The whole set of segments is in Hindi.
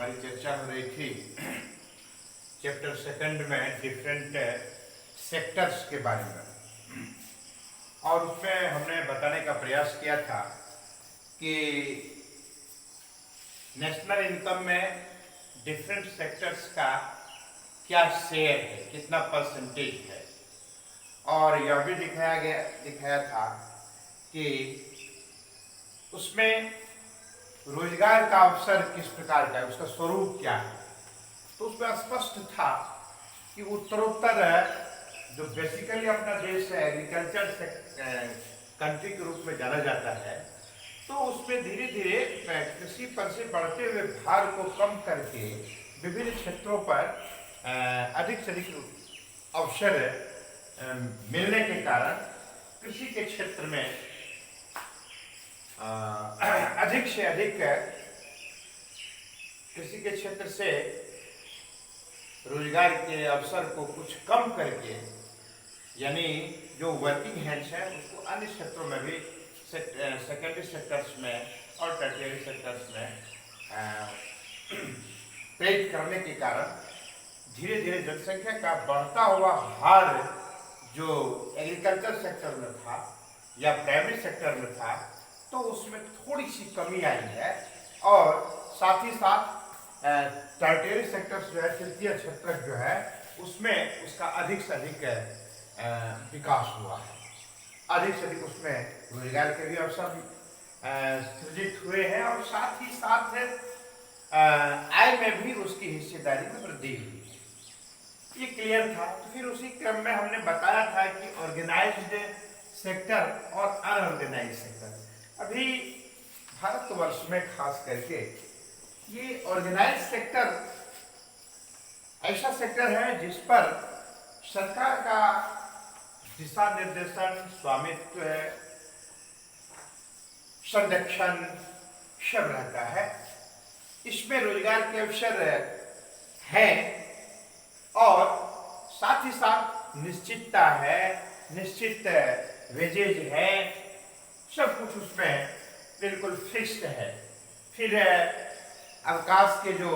हमारी चर्चा हो रही थी चैप्टर सेकंड में डिफरेंट सेक्टर्स के बारे में, और उसमें हमने बताने का प्रयास किया था कि नेशनल इनकम में डिफरेंट सेक्टर्स का क्या शेयर है, कितना परसेंटेज है, और यह भी दिखाया था कि उसमें रोजगार का अवसर किस प्रकार का है, उसका स्वरूप क्या है। तो उसमें स्पष्ट था कि उत्तरोत्तर जो बेसिकली अपना देश है एग्रीकल्चर कंट्री के रूप में जाना जाता है, तो उसमें धीरे धीरे कृषि पर से बढ़ते हुए भार को कम करके विभिन्न क्षेत्रों पर अधिक से अधिक अवसर मिलने के कारण कृषि के क्षेत्र में अधिक से अधिक कृषि के क्षेत्र से रोजगार के अवसर को कुछ कम करके, यानी जो वर्किंग हैंड्स हैं उसको अन्य क्षेत्रों में भी सेकेंडरी सेक्टर्स में और टर्शियरी सेक्टर्स में प्रेरित करने के कारण धीरे धीरे जनसंख्या का बढ़ता हुआ भार जो एग्रीकल्चर सेक्टर में था या प्राइमरी सेक्टर में था, तो उसमें थोड़ी सी कमी आई है, और साथ ही साथ टर्शियरी सेक्टर्स जो है, तृतीय क्षेत्र जो है, उसमें उसका अधिक से अधिक विकास हुआ है, अधिक से अधिक उसमें रोजगार के भी अवसर सृजित हुए हैं, और साथ ही साथ आय में भी उसकी हिस्सेदारी में वृद्धि हुई है। ये क्लियर था। तो फिर उसी क्रम में हमने बताया था कि ऑर्गेनाइज्ड सेक्टर और अनऑर्गेनाइज्ड सेक्टर, अभी भारतवर्ष में खास करके ये ऑर्गेनाइज्ड सेक्टर ऐसा सेक्टर है जिस पर सरकार का दिशा निर्देशन, स्वामित्व, संरक्षण सब रहता है। इसमें रोजगार के अवसर हैं और साथ ही साथ निश्चितता है, निश्चित वेजेज है, सब कुछ उसमें बिल्कुल फिक्स्ड है। फिर अवकाश के जो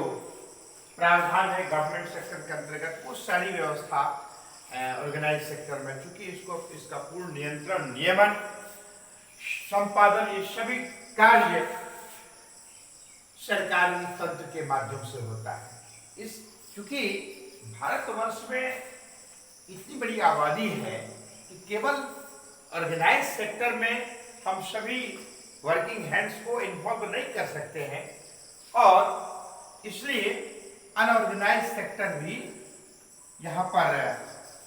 प्रावधान है गवर्नमेंट सेक्टर के अंतर्गत, वो सारी व्यवस्था ऑर्गेनाइज सेक्टर में, चूंकि इसका पूर्ण नियंत्रण, नियमन, संपादन, ये सभी कार्य सरकारी तंत्र के माध्यम से होता है। चूंकि भारतवर्ष में इतनी बड़ी आबादी है कि केवल ऑर्गेनाइज सेक्टर में हम सभी वर्किंग हैंड्स को इन्वॉल्व नहीं कर सकते हैं, और इसलिए अनऑर्गेनाइज सेक्टर भी यहाँ पर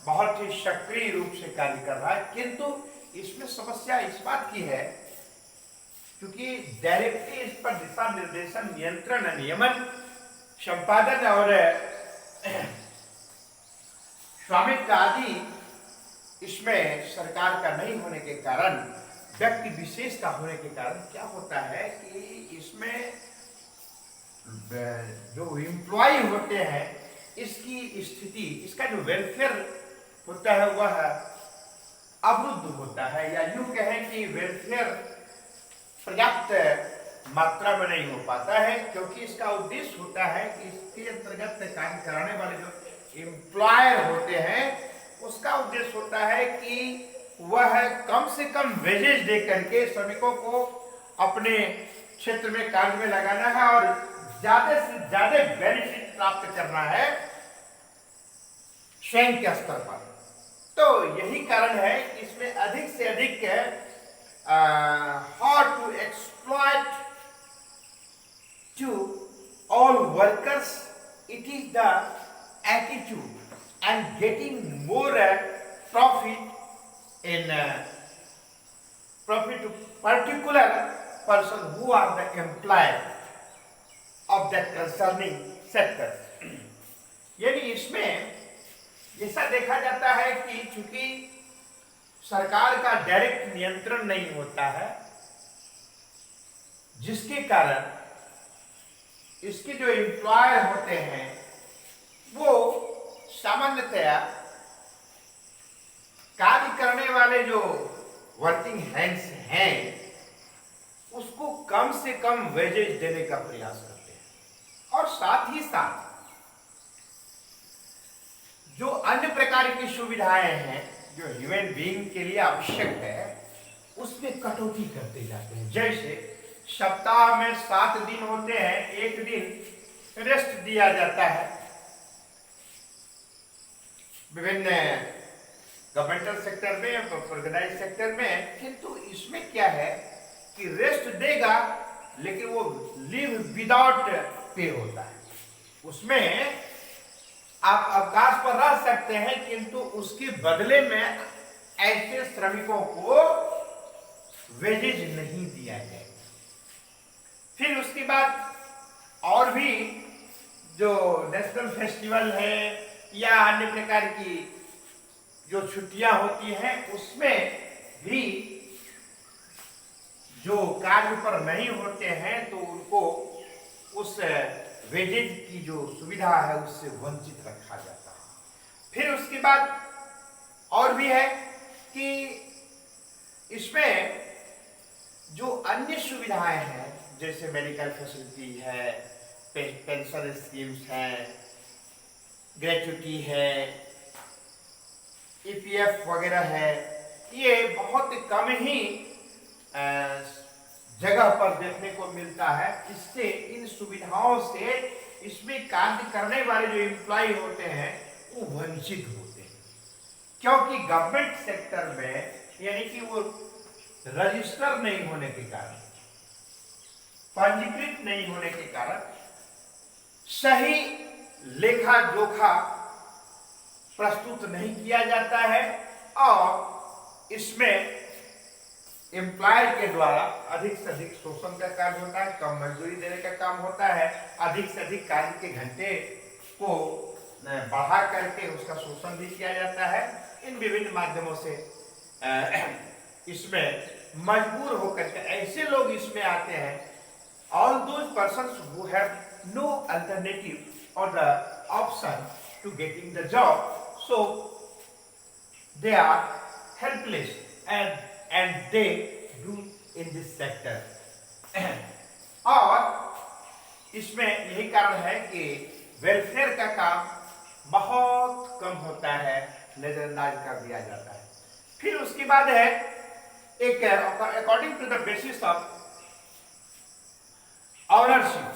बहुत ही सक्रिय रूप से कार्य कर रहा है। किंतु इसमें समस्या इस बात की है, क्योंकि डायरेक्टली इस पर दिशा निर्देशन, नियंत्रण, नियमन, संपादन और स्वामित्व आदि इसमें सरकार का नहीं होने के कारण, व्यक्ति विशेष का होने के कारण क्या होता है कि इसमें जो एम्प्लॉय होते हैं, इसकी स्थिति, इसका जो वेलफेयर होता है वह अवरुद्ध होता है, या यूं कहें कि वेलफेयर पर्याप्त मात्रा में नहीं हो पाता है, क्योंकि इसका उद्देश्य होता है कि इसके अंतर्गत कार्य कराने वाले जो एम्प्लॉयर होते हैं, उसका उद्देश्य होता है कि वह कम से कम वेजेज दे करके श्रमिकों को अपने क्षेत्र में कार्य में लगाना है और ज्यादा से ज्यादा बेनिफिट प्राप्त करना है स्वयं के स्तर पर। तो यही कारण है कि इसमें अधिक से अधिक how to exploit to all workers, it is the attitude and getting more profit in profit to particular person who are the employer of that concerning sector। यानी इसमें ऐसा देखा जाता है कि चूंकि सरकार का डायरेक्ट नियंत्रण नहीं होता है, जिसके कारण इसके जो एम्प्लॉयर होते हैं वो सामान्यतया कार्य करने वाले जो वर्किंग हैंड्स हैं उसको कम से कम वेजेज देने का प्रयास करते हैं। और साथ ही साथ जो अन्य प्रकार की सुविधाएं हैं जो ह्यूमन बीइंग के लिए आवश्यक है उसमें कटौती करते जाते हैं। जैसे सप्ताह में 7 दिन होते हैं, एक दिन रेस्ट दिया जाता है विभिन्न गवर्नमेंटल सेक्टर में, ऑर्गेनाइज सेक्टर में, किंतु इसमें क्या है कि रेस्ट देगा लेकिन वो लीव विदाउट पे होता है। उसमें आप अवकाश पर रह सकते हैं किंतु उसके बदले में ऐसे श्रमिकों को वेजेज नहीं दिया जाएगा। फिर उसके बाद और भी जो नेशनल फेस्टिवल है या अन्य प्रकार की जो छुट्टियां होती हैं उसमें भी जो कार्य पर नहीं होते हैं तो उनको उस वेजेज की जो सुविधा है उससे वंचित रखा जाता है। फिर उसके बाद और भी है कि इसमें जो अन्य सुविधाएं हैं जैसे मेडिकल फैसिलिटी है, पेंशन स्कीम्स हैं, ग्रेचुटी है, ईपीएफ वगैरह है, ये बहुत कम ही जगह पर देखने को मिलता है। इससे इन सुविधाओं से इसमें कार्य करने वाले जो एम्प्लॉय होते हैं वो वंचित होते हैं, क्योंकि गवर्नमेंट सेक्टर में यानी कि वो रजिस्टर नहीं होने के कारण, पंजीकृत नहीं होने के कारण सही लेखा जोखा प्रस्तुत नहीं किया जाता है और इसमें एम्प्लॉयर के द्वारा अधिक से अधिक शोषण का कार्य होता है, कम मजदूरी देने का काम होता है, अधिक से अधिक कार्य के घंटे को बढ़ा करके उसका शोषण भी किया जाता है। इन विभिन्न माध्यमों से इसमें मजबूर होकर के ऐसे लोग इसमें आते हैं, all those persons who have no alternative और the option to getting the job, so they are helpless and they do in this sector। और इसमें यही कारण है कि वेलफेयर का काम बहुत कम होता है, नजरअंदाज कर दिया जाता है। फिर उसके बाद है एक according to the basis of ownership,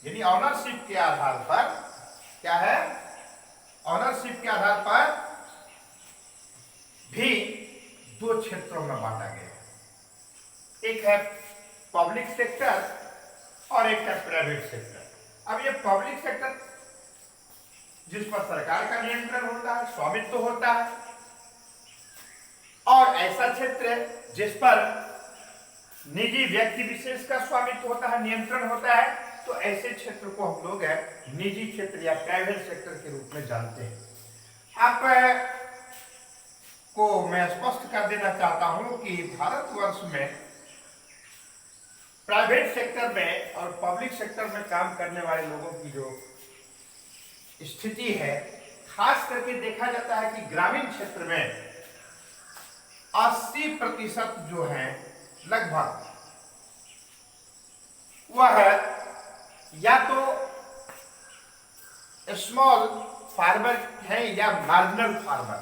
यानी ऑनरशिप के आधार पर क्या है, ऑनरशिप के आधार पर भी दो क्षेत्रों में बांटा गया। एक है पब्लिक सेक्टर और एक है प्राइवेट सेक्टर। अब ये पब्लिक सेक्टर जिस पर सरकार का नियंत्रण होता है, स्वामित्व होता है, और ऐसा क्षेत्र जिस पर निजी व्यक्ति विशेष का स्वामित्व होता है, नियंत्रण होता है, तो ऐसे क्षेत्र को हम लोग निजी क्षेत्र या प्राइवेट सेक्टर के रूप में जानते हैं। आप को मैं स्पष्ट कर देना चाहता हूं कि भारतवर्ष में प्राइवेट सेक्टर में और पब्लिक सेक्टर में काम करने वाले लोगों की जो स्थिति है, खास करके देखा जाता है कि ग्रामीण क्षेत्र में 80% जो है लगभग वह या तो स्मॉल फार्मर है या मार्जिनल फार्मर,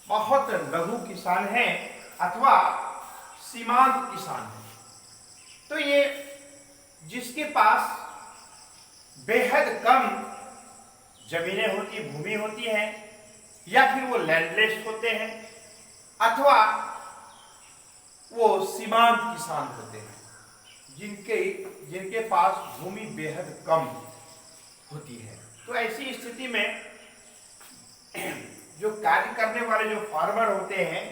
बहुत लघु किसान हैं अथवा सीमांत किसान हैं। तो ये जिसके पास बेहद कम जमीनें होती, भूमि होती है, या फिर वो लैंडलेस होते हैं अथवा वो सीमांत किसान होते हैं जिनके पास भूमि बेहद कम होती है। तो ऐसी स्थिति में जो कार्य करने वाले जो फार्मर होते हैं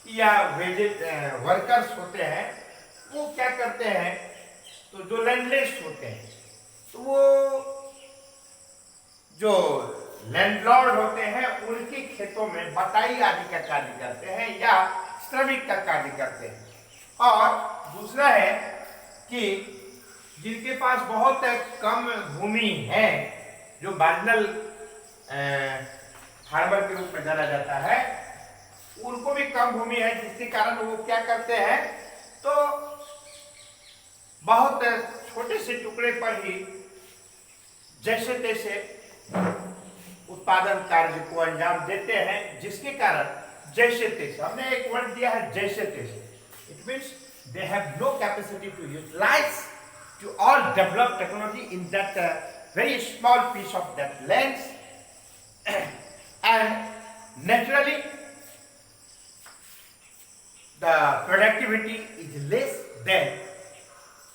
या वर्कर्स होते हैं वो क्या करते हैं, तो जो लैंडलेस होते हैं तो वो जो लैंडलॉर्ड होते हैं उनके खेतों में बटाई आदि का कार्य करते हैं या श्रमिक का कार्य करते हैं। और दूसरा है कि जिनके पास बहुत कम भूमि है, जो मार्जिनल फार्मर के रूप में जाना जाता है, उनको भी कम भूमि है, जिसके कारण वो क्या करते हैं, तो बहुत छोटे से टुकड़े पर ही जैसे तैसे उत्पादन कार्य को अंजाम देते हैं, जिसके कारण जैसे तैसे, हमने एक वर्ड दिया है जैसे तैसे, it means they have no capacity to utilise to all develop technology in that very small piece of that lens and naturally the productivity is less than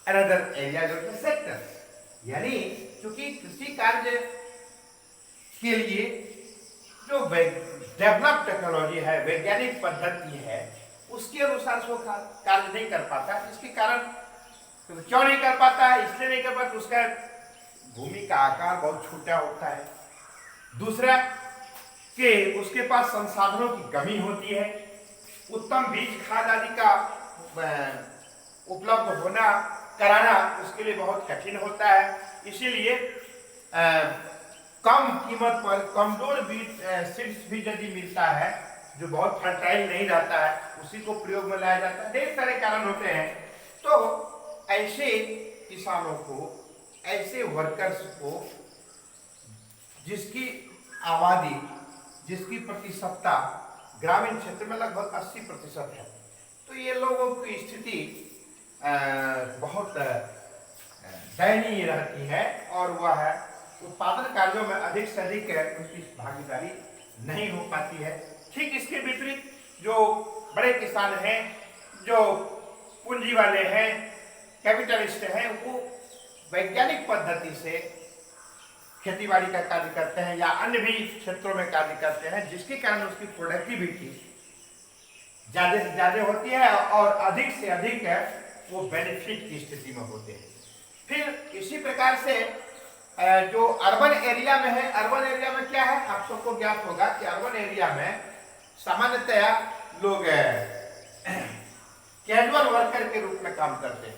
another areas of the sectors. यानी क्योंकि कृषि कार्य के लिए जो डेवलप टेक्नोलॉजी है, वैज्ञानिक पद्धति है, उसके अनुसार वो कार्य नहीं कर पाता, जिसके कारण तो क्यों नहीं कर पाता है? इसलिए नहीं कर पाता, उसका भूमि का आकार बहुत छोटा होता है। दूसरा कि उसके पास संसाधनों की कमी होती है, उत्तम बीज खाद आदि का उपलब्ध होना कराना उसके लिए बहुत कठिन होता है। इसीलिए कम कीमत पर कमजोर बीज सीड्स भी यदि मिलता है जो बहुत फर्टाइल नहीं रहता है, उसी को प्रयोग में लाया जाता है। ढेर सारे कारण होते हैं। तो ऐसे किसानों को, ऐसे वर्कर्स को जिसकी आबादी, जिसकी प्रतिशतता ग्रामीण क्षेत्र में लगभग 80% है, तो ये लोगों की स्थिति बहुत दयनीय रहती है और वह उत्पादन कार्यों में अधिक से अधिक उनकी भागीदारी नहीं हो पाती है। ठीक इसके विपरीत जो बड़े किसान हैं, जो पूंजी वाले हैं, कैपिटलिस्ट हैं, वो वैज्ञानिक पद्धति से खेतीबाड़ी का कार्य करते हैं या अन्य भी क्षेत्रों में कार्य करते हैं, जिसके कारण उसकी प्रोडक्टिविटी ज्यादा से ज्यादा होती है और अधिक से अधिक वो बेनिफिट की स्थिति में होते हैं। फिर इसी प्रकार से जो अर्बन एरिया में है, अर्बन एरिया में क्या है, आप सबको ज्ञात होगा कि अर्बन एरिया में सामान्यतया लोग कैजुअल वर्कर के रूप में काम करते हैं,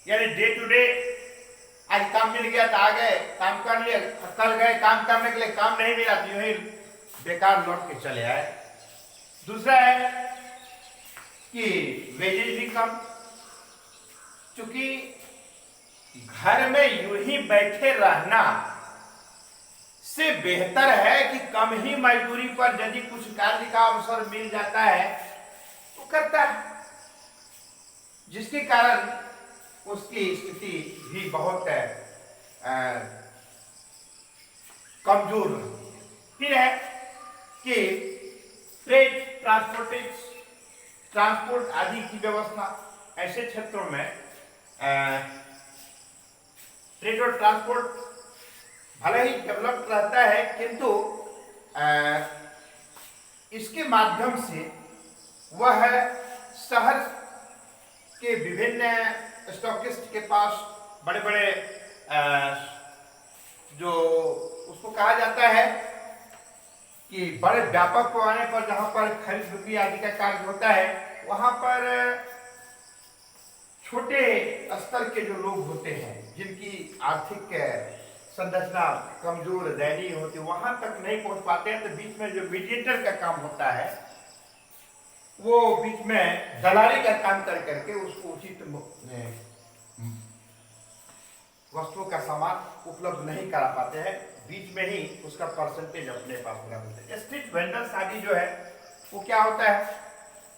यानी डे टू डे आज काम मिल गया तो आ गए, काम कर लिए, कल गए काम करने के लिए, काम नहीं मिला तो यूं ही बेकार लौट के चले आए। दूसरा है कि वेजेज भी कम, क्योंकि घर में यूं ही बैठे रहना से बेहतर है कि कम ही मजदूरी पर यदि कुछ कार्य का अवसर मिल जाता है तो करता है, जिसके कारण उसकी स्थिति भी बहुत कमजोर रहती है। फिर है कि ट्रेड, ट्रांसपोर्ट आदि की व्यवस्था, ऐसे क्षेत्रों में ट्रेड और ट्रांसपोर्ट भले ही डेवलप रहता है, किंतु इसके माध्यम से वह शहर के विभिन्न स्टॉकिस्ट के पास बड़े बड़े जो उसको कहा जाता है कि बड़े व्यापक पैमाने पर जहां पर खरीद बिक्री आदि का कार्य होता है, वहां पर छोटे स्तर के जो लोग होते हैं, जिनकी आर्थिक संरचना कमजोर दयनीय होती, वहां तक नहीं पहुंच पाते हैं। तो बीच में जो मीडिएटर का काम होता है, वो बीच में दलाली का काम कर करके उसको उचित वस्तुओं का सामान उपलब्ध नहीं करा पाते हैं, बीच में ही उसका परसेंटेज अपने पास रख लेते हैं। स्ट्रीट वेंडर्स आदि जो है वो क्या होता है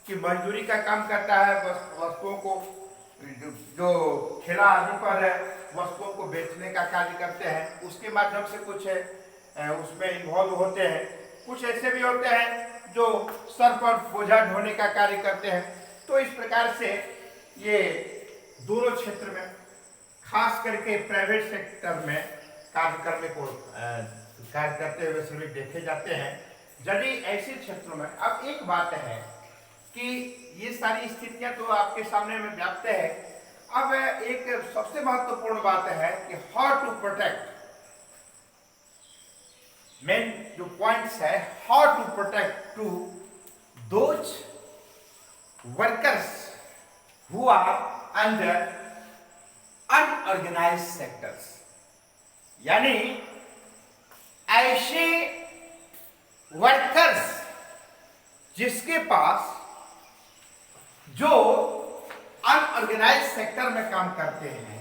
कि मजदूरी का काम करता है, वस्तुओं को जो ठेला आदि पर वस्तुओं को बेचने का कार्य करते हैं, उसके माध्यम से कुछ उसमें इन्वॉल्व होते हैं। कुछ ऐसे भी होते हैं जो सर पर बोझा ढोने का कार्य करते हैं। तो इस प्रकार से ये दोनों क्षेत्र में, खास करके प्राइवेट सेक्टर में कार्य करते हुए श्रमिक देखे जाते हैं। यदि ऐसे क्षेत्रों में, अब एक बात है कि ये सारी स्थितियां तो आपके सामने में व्याप्त है। अब एक सबसे महत्वपूर्ण बात है कि हाउ टू प्रोटेक्ट, मेन जो पॉइंट्स है, how to protect to those workers who are under unorganised sectors, यानी ऐसे वर्कर्स जिसके पास जो अनऑर्गेनाइज सेक्टर में काम करते हैं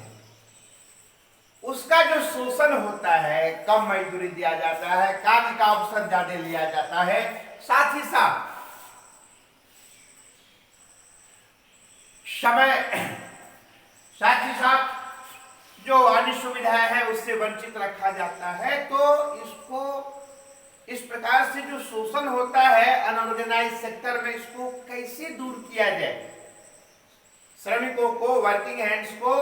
उसका जो शोषण होता है, कम मजदूरी दिया जाता है, काम का अवसर ज्यादा लिया जाता है, साथ ही साथ समय, साथ ही साथ जो अन्य सुविधाएं हैं उससे वंचित रखा जाता है। तो इसको इस प्रकार से जो शोषण होता है अनऑर्गेनाइज सेक्टर में, इसको कैसे दूर किया जाए, श्रमिकों को, वर्किंग हैंड्स को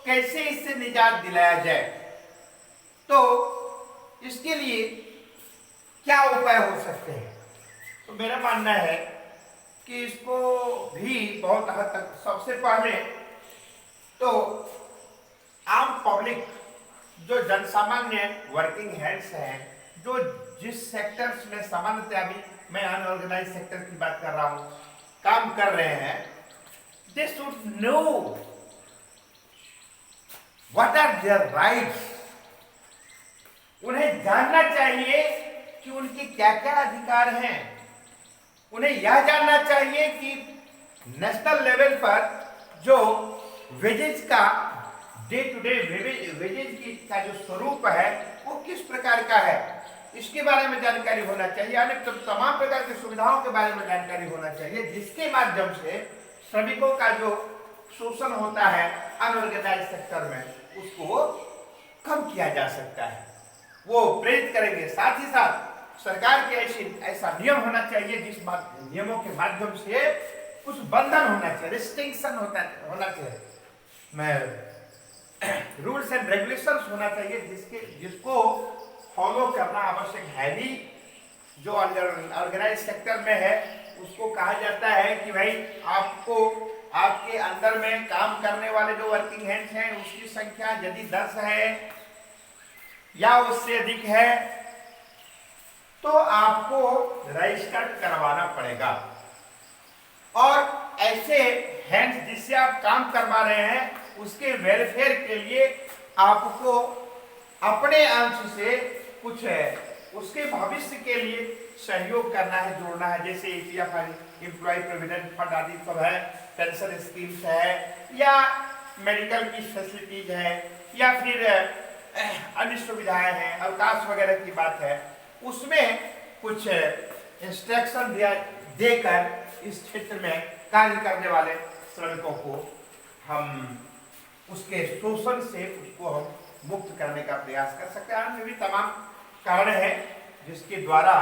कैसे इससे निजात दिलाया जाए, तो इसके लिए क्या उपाय हो सकते हैं। तो मेरा मानना है कि इसको भी बहुत हद तक, सबसे पहले तो आम पब्लिक, जो जनसामान्य वर्किंग हैंड्स हैं, जो जिस सेक्टर्स में सामान्यतः, अभी मैं अनऑर्गेनाइज सेक्टर की बात कर रहा हूं, काम कर रहे हैं, they should know what are their rights. उन्हें जानना चाहिए कि उनके क्या क्या अधिकार हैं। उन्हें यह जानना चाहिए कि नेशनल लेवल पर जो वेजेज का, डे टू डे वेजेज का जो स्वरूप है वो किस प्रकार का है, इसके बारे में जानकारी होना चाहिए। यानी तमाम प्रकार की सुविधाओं के बारे में जानकारी होना चाहिए, जिसके माध्यम से श्रमिकों का जो शोषण होता है अनऑर्गेनाइज सेक्टर में, उसको कम किया जा सकता है। वो प्रेरित करेंगे। साथ ही साथ सरकार के ऐसा नियम होना चाहिए जिस नियमों के माध्यम से कुछ बंधन होना चाहिए, रिस्ट्रिक्शन होना चाहिए, रूल्स एंड रेगुलेशंस होना चाहिए जिसको फॉलो करना आवश्यक है। भी जो ऑर्गेनाइज सेक्टर में है उसको कहा जाता है कि भाई आपको, आपके अंदर में काम करने वाले जो वर्किंग हैंड्स हैं उसकी संख्या यदि 10 है या उससे अधिक है तो आपको रजिस्टर करवाना पड़ेगा। और ऐसे हैंड्स जिससे आप काम करवा रहे हैं उसके वेलफेयर के लिए आपको अपने अंश से कुछ उसके भविष्य के लिए सहयोग करना है, जोड़ना है। जैसे ईपीएफ है, एम्प्लॉय प्रोविडेंट फंड आदि सब है, पेंशन स्कीम्स है, या मेडिकल की फैसिलिटीज है, या फिर अन्य सुविधाएं हैं, अवकाश वगैरह की बात है, उसमें कुछ इंस्ट्रक्शन देकर इस क्षेत्र में कार्य करने वाले श्रमिकों को हम उसके शोषण से उसको हम मुक्त करने का प्रयास कर सकते हैं। अन्य भी तमाम कारण है जिसके द्वारा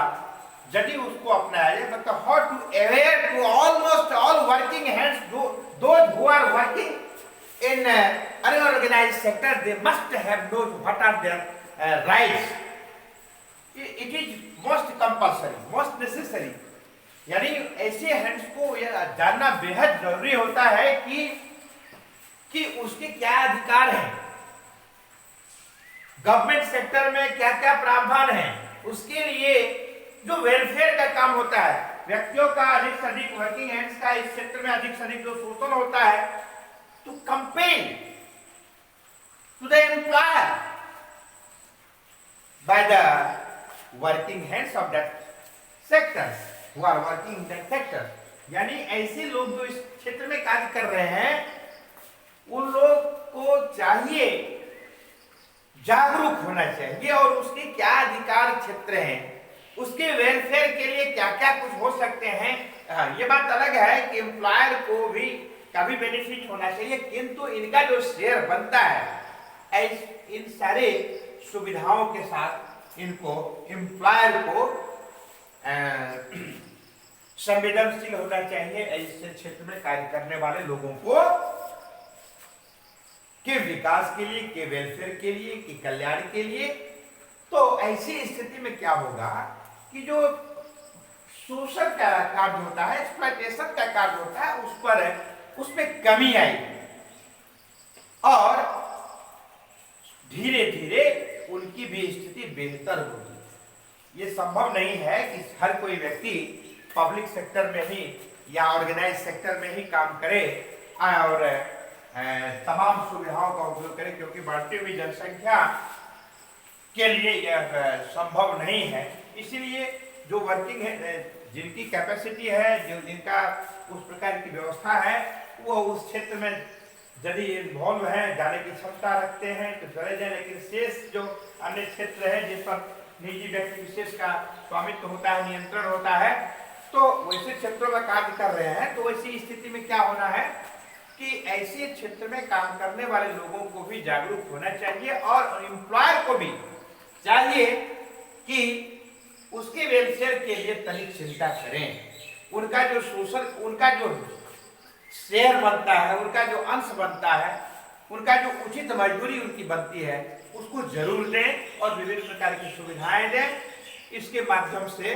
यदि उसको अपनाया जाए, मतलब how to aware to almost all working hands, those who are working in unorganised sector, they must have known what are their rights. It is most compulsory, most necessary. यानी ऐसे हैंड्स को यह जानना बेहद जरूरी होता है कि उसके क्या अधिकार हैं, गवर्नमेंट सेक्टर में क्या क्या प्रावधान है, उसके लिए जो वेलफेयर का काम होता है, व्यक्तियों का अधिक से अधिक, वर्किंग हैंड्स का इस क्षेत्र में अधिक से अधिक जो शोषण होता है, to compel to the employer by the working hands of that sector who are working in that sector. यानी ऐसे लोग जो इस क्षेत्र में कार्य कर रहे हैं उन लोग को चाहिए जागरूक होना चाहिए और उसके क्या अधिकार क्षेत्र हैं, उसके वेलफेयर के लिए क्या क्या कुछ हो सकते हैं। ये बात अलग है कि एम्प्लॉयर को भी कभी बेनिफिट होना चाहिए, किंतु इनका जो शेयर बनता है इन सारे सुविधाओं के साथ इनको, एम्प्लॉयर को संवेदनशील होना चाहिए ऐसे क्षेत्र में कार्य करने वाले लोगों को, के विकास के लिए, के वेलफेयर के लिए, के कल्याण के लिए। तो ऐसी स्थिति में क्या होगा कि जो शोषण का कार्य होता है, एक्सप्लॉयटेशन का कार्य होता है, उसमें कमी आएगी और धीरे धीरे उनकी भी स्थिति बेहतर होगी। ये संभव नहीं है कि हर कोई व्यक्ति पब्लिक सेक्टर में ही या ऑर्गेनाइज सेक्टर में ही काम करे और तमाम सुविधाओं का उपयोग करें, क्योंकि बढ़ती हुई जनसंख्या के लिए यह संभव नहीं है। इसीलिए जो वर्किंग है, जिनकी कैपेसिटी है, जो जिनका उस प्रकार की व्यवस्था है, वो उस क्षेत्र में यदि इन्वॉल्व हैं, जाने की क्षमता रखते हैं तो चले जाए, लेकिन शेष जो अन्य क्षेत्र है जिस पर निजी व्यक्ति विशेष का स्वामित्व होता है, नियंत्रण होता है, तो वैसे क्षेत्रों में कार्य कर रहे हैं, तो वैसी स्थिति में क्या होना है कि ऐसे क्षेत्र में काम करने वाले लोगों को भी जागरूक होना चाहिए और एम्प्लॉयर को भी चाहिए कि उसके वेलफेयर के लिए तनिक चिंता करें। उनका जो शोषण, उनका जो शेयर बनता है, उनका जो अंश बनता है, उनका जो उचित मजदूरी उनकी बनती है, उसको जरूर दें और विभिन्न प्रकार की सुविधाएं दें। इसके माध्यम से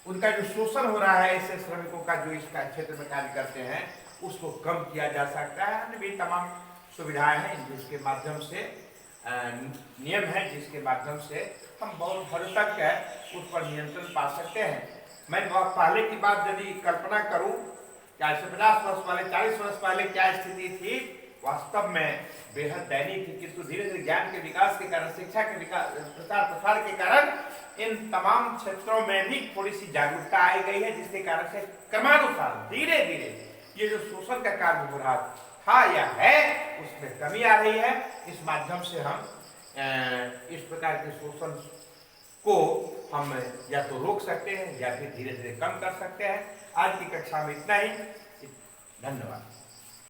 उनका जो शोषण हो रहा है ऐसे श्रमिकों का जो इस क्षेत्र में कार्य करते हैं, उसको कम किया जा सकता है। अन्य भी तमाम सुविधाएं हैं जिसके माध्यम से, नियम है जिसके माध्यम से हम बहुत हद तक उस पर नियंत्रण पा सकते हैं। मैं बहुत पहले की बात यदि कल्पना करूं, 50 वर्ष पहले, 40 वर्ष पहले क्या स्थिति थी, वास्तव में बेहद दयनीय थी। किंतु धीरे धीरे ज्ञान के विकास के कारण, शिक्षा के विकास, प्रचार प्रसार के कारण इन तमाम क्षेत्रों में भी थोड़ी सी जागरूकता आई गई है, जिसके कारण से क्रमानुसार धीरे धीरे ये जो शोषण का कार्य हो रहा था या है, उसमें कमी आ रही है। इस माध्यम से हम इस प्रकार के शोषण को हम या तो रोक सकते हैं या फिर धीरे धीरे कम कर सकते हैं। आज की कक्षा में इतना ही। धन्यवाद।